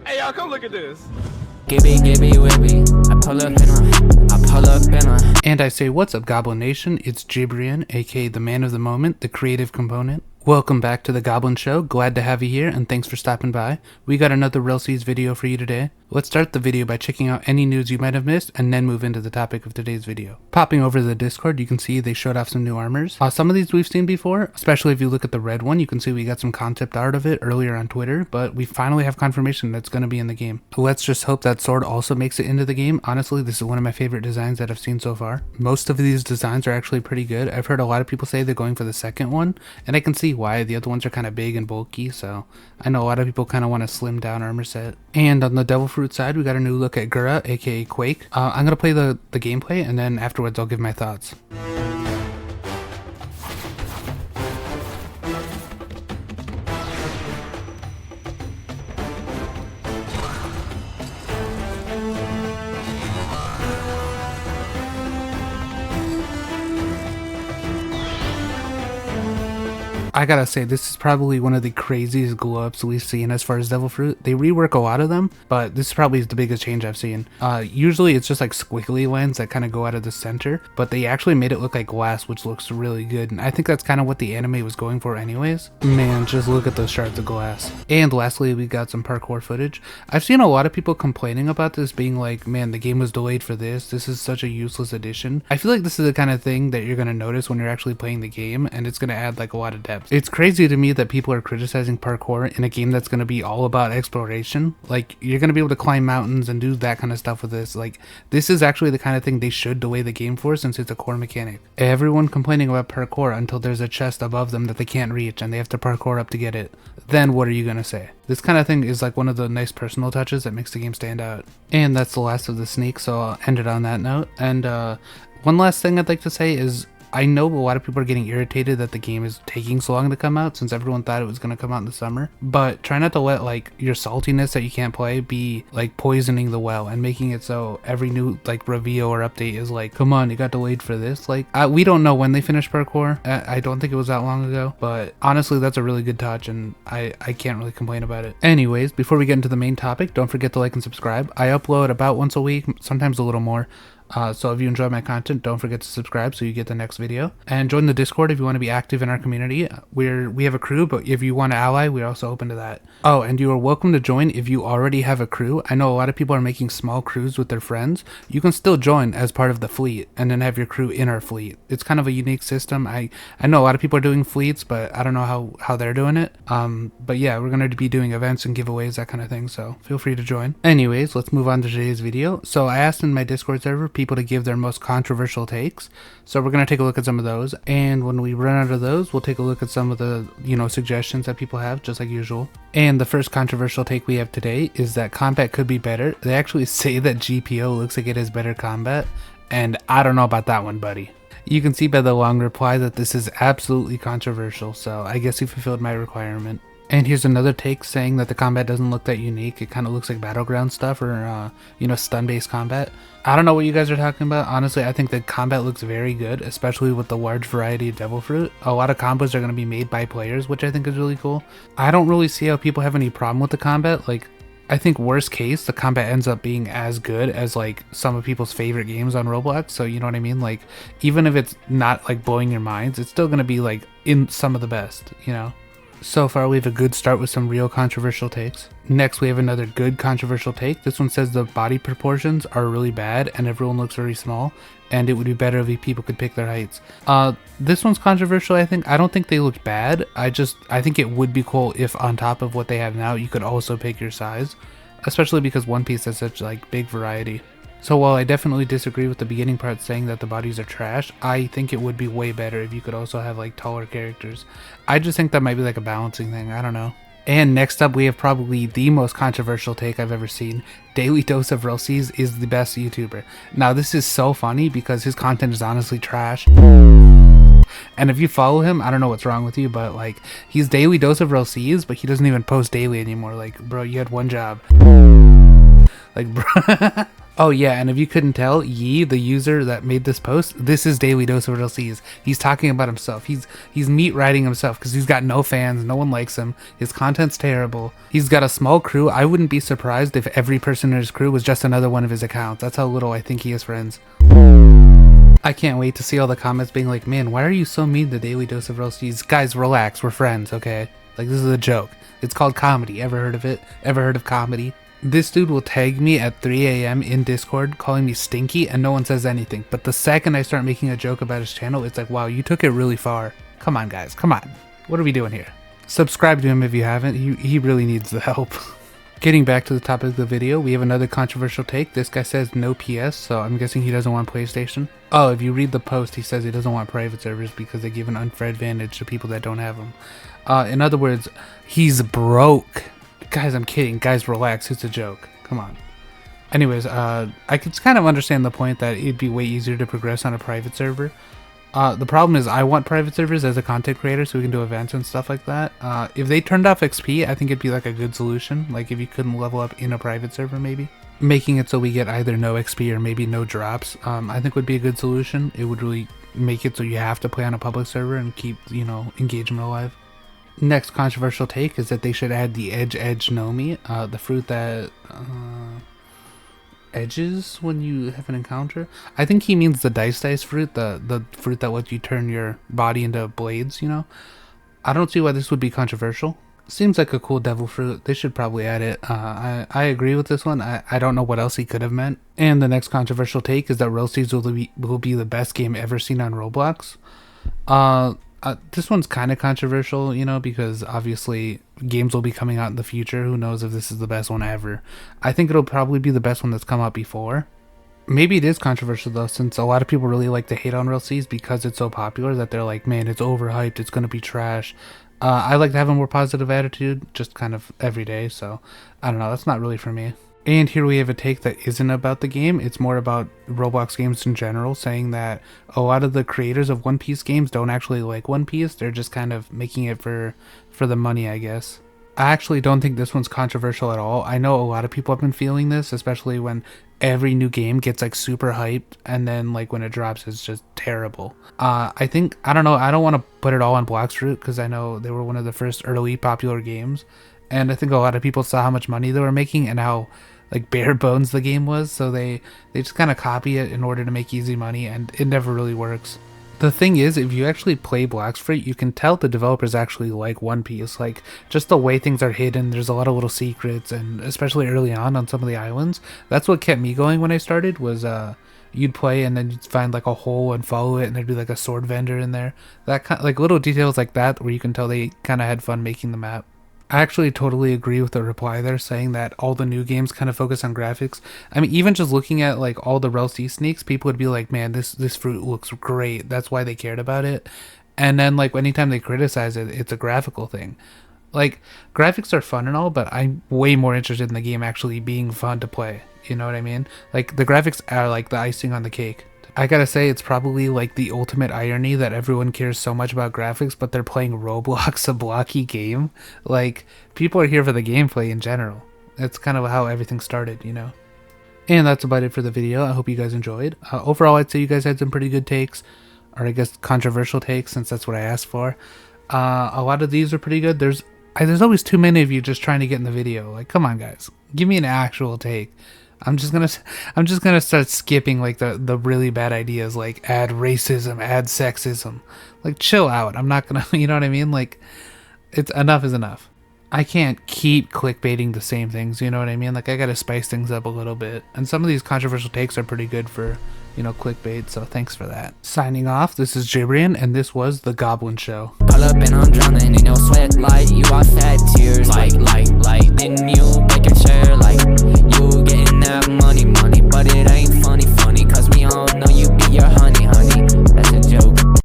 Hey y'all, come look at this. Gibby, whibby. I pull up in a. And I say, what's up, Goblin Nation? It's Jibrian, aka the man of the moment, the creative component. Welcome back to the Goblin Show. Glad to have you here, and thanks for stopping by. We got another Rell video for you today. Let's start the video by checking out any news you might have missed, and then move into the topic of today's video. Popping over to the Discord, you can see they showed off some new armors. Some of these we've seen before, especially if you look at the red one. You can see we got some concept art of it earlier on Twitter, but we finally have confirmation that's going to be in the game. Let's just hope that sword also makes it into the game. Honestly, this is one of my favorite designs that I've seen so far. Most of these designs are actually pretty good. I've heard a lot of people say they're going for the second one, and I can see why. The other ones are kind of big and bulky, so I know a lot of people kind of want a slim down armor set. And on the Devil Fruit side, we got a new look at Gura, aka Quake. I'm gonna play the gameplay, and then afterwards I'll give my thoughts. I gotta say, this is probably one of the craziest glow ups we've seen as far as Devil Fruit. They rework a lot of them, but this is probably the biggest change I've seen. Usually it's just like squiggly lines that kind of go out of the center, but they actually made it look like glass, which looks really good. And I think that's kind of what the anime was going for anyways. Man, just look at those shards of glass. And lastly, we got some parkour footage. I've seen a lot of people complaining about this, being like, man, the game was delayed for this. This is such a useless addition. I feel like this is the kind of thing that you're gonna notice when you're actually playing the game, and it's gonna add like a lot of depth. It's crazy to me that people are criticizing parkour in a game that's going to be all about exploration. Like, you're going to be able to climb mountains and do that kind of stuff with this. Like, this is actually the kind of thing they should delay the game for, since it's a core mechanic. Everyone complaining about parkour until there's a chest above them that they can't reach and they have to parkour up to get it. Then what are you going to say? This kind of thing is like one of the nice personal touches that makes the game stand out. And that's the last of the sneak, so I'll end it on that note. And one last thing I'd like to say is, I know a lot of people are getting irritated that the game is taking so long to come out, since everyone thought it was going to come out in the summer. But try not to let like your saltiness that you can't play be like poisoning the well and making it so every new like reveal or update is like, come on, you got delayed for this. Like, we don't know when they finished parkour. I don't think it was that long ago, but honestly, that's a really good touch, and I can't really complain about it. Anyways, before we get into the main topic, don't forget to like and subscribe. I upload about once a week, sometimes a little more. So if you enjoy my content, don't forget to subscribe so you get the next video. And join the Discord if you want to be active in our community. We have a crew, but if you want to ally, we're also open to that. Oh, and you are welcome to join if you already have a crew. I know a lot of people are making small crews with their friends. You can still join as part of the fleet and then have your crew in our fleet. It's kind of a unique system. I know a lot of people are doing fleets, but I don't know how they're doing it. But yeah, we're going to be doing events and giveaways, that kind of thing, so feel free to join. Anyways, let's move on to today's video. So I asked in my Discord server people to give their most controversial takes, so we're going to take a look at some of those, and when we run out of those, we'll take a look at some of the suggestions that people have, just like usual. And the first controversial take we have today is that combat could be better. They actually say that GPO looks like it has better combat, and I don't know about that one, buddy. You can see by the long reply that this is absolutely controversial, so I guess you fulfilled my requirement. And here's another take saying that the combat doesn't look that unique. It kind of looks like battleground stuff or, stun-based combat. I don't know what you guys are talking about. Honestly, I think the combat looks very good, especially with the large variety of Devil Fruit. A lot of combos are going to be made by players, which I think is really cool. I don't really see how people have any problem with the combat. Like, I think worst case, the combat ends up being as good as like some of people's favorite games on Roblox. So you know what I mean? Like, even if it's not like blowing your minds, it's still going to be like in some of the best, you know? So far, we have a good start with some real controversial takes. Next, we have another good controversial take. This one says the body proportions are really bad and everyone looks very small, and it would be better if people could pick their heights. This one's controversial, I think. I don't think they look bad. I think it would be cool if on top of what they have now, you could also pick your size, especially because One Piece has such like big variety. So while I definitely disagree with the beginning part saying that the bodies are trash, I think it would be way better if you could also have like taller characters. I just think that might be like a balancing thing, I don't know. And next up, we have probably the most controversial take I've ever seen. Daily Dose of Rell is the best YouTuber. Now this is so funny because his content is honestly trash. And if you follow him, I don't know what's wrong with you, but like, he's Daily Dose of Rell, but he doesn't even post daily anymore. Like, bro, you had one job. Like, bro. Oh yeah, and if you couldn't tell, Yi, the user that made this post, this is Daily Dose of Real C's. He's talking about himself. He's meat riding himself because he's got no fans, no one likes him. His content's terrible. He's got a small crew. I wouldn't be surprised if every person in his crew was just another one of his accounts. That's how little I think he has friends. I can't wait to see all the comments being like, man, why are you so mean to Daily Dose of Real C's? Guys, relax, we're friends, okay? Like, this is a joke. It's called comedy. Ever heard of it? Ever heard of comedy? This dude will tag me at 3 a.m. in Discord calling me stinky and no one says anything. But the second I start making a joke about his channel, it's like, wow, you took it really far. Come on, guys. Come on. What are we doing here? Subscribe to him if you haven't. He really needs the help. Getting back to the topic of the video, we have another controversial take. This guy says no PS, so I'm guessing he doesn't want PlayStation. Oh, if you read the post, he says he doesn't want private servers because they give an unfair advantage to people that don't have them. In other words, he's broke. Guys, I'm kidding. Guys, relax. It's a joke. Come on. Anyways, I could kind of understand the point that it'd be way easier to progress on a private server. The problem is I want private servers as a content creator so we can do events and stuff like that. If they turned off XP, I think it'd be like a good solution. Like if you couldn't level up in a private server maybe. Making it so we get either no XP or maybe no drops, I think would be a good solution. It would really make it so you have to play on a public server and keep, you know, engagement alive. Next controversial take is that they should add the edge Nomi, the fruit that edges when you have an encounter. I think he means the dice fruit, the fruit that lets you turn your body into blades, you know. I don't see why this would be controversial. Seems like a cool devil fruit. They should probably add it. I agree with this one. I don't know what else he could have meant. And the next controversial take is that Rell will be the best game ever seen on Roblox. This one's kind of controversial, you know, because obviously games will be coming out in the future. Who knows if this is the best one ever. I think it'll probably be the best one that's come out before. Maybe it is controversial though, since a lot of people really like to hate on Rell because it's so popular that they're like, man, it's overhyped, it's gonna be trash. I like to have a more positive attitude, just kind of every day, so I don't know, that's not really for me. And here we have a take that isn't about the game, it's more about Roblox games in general, saying that a lot of the creators of One Piece games don't actually like One Piece, they're just kind of making it for the money, I guess. I actually don't think this one's controversial at all. I know a lot of people have been feeling this, especially when every new game gets like super hyped and then like when it drops it's just terrible. I don't know, I don't want to put it all on Bloxfruit because I know they were one of the first early popular games, and I think a lot of people saw how much money they were making and how like bare bones the game was, so they just kind of copy it in order to make easy money, and it never really works. The thing is, if you actually play Bloxfruit, you can tell the developers actually like One Piece. Like, just the way things are hidden, there's a lot of little secrets, and especially early on some of the islands. That's what kept me going when I started, was you'd play and then you'd find like a hole and follow it, and there'd be like a sword vendor in there. That kind, like little details like that where you can tell they kind of had fun making the map. I actually totally agree with the reply there, saying that all the new games kind of focus on graphics. I mean, even just looking at like all the Rell sneaks, people would be like, man, this fruit looks great. That's why they cared about it. And then like anytime they criticize it, it's a graphical thing. Like, graphics are fun and all, but I'm way more interested in the game actually being fun to play. You know what I mean? Like, the graphics are like the icing on the cake. I gotta say, it's probably like the ultimate irony that everyone cares so much about graphics, but they're playing Roblox, a blocky game. Like, people are here for the gameplay in general. That's kind of how everything started, you know? And that's about it for the video. I hope you guys enjoyed. Overall, I'd say you guys had some pretty good takes, or I guess controversial takes, since that's what I asked for. A lot of these are pretty good. There's always too many of you just trying to get in the video. Like, come on, guys, give me an actual take. I'm just gonna start skipping like the really bad ideas, like add racism, add sexism. Like, chill out. I'm not gonna, you know what I mean? Like, it's enough is enough. I can't keep clickbaiting the same things, you know what I mean? Like, I gotta spice things up a little bit. And some of these controversial takes are pretty good for, you know, clickbait, so thanks for that. Signing off, this is Jibrian, and this was The Goblin Show. Pull up and I'm drowning in your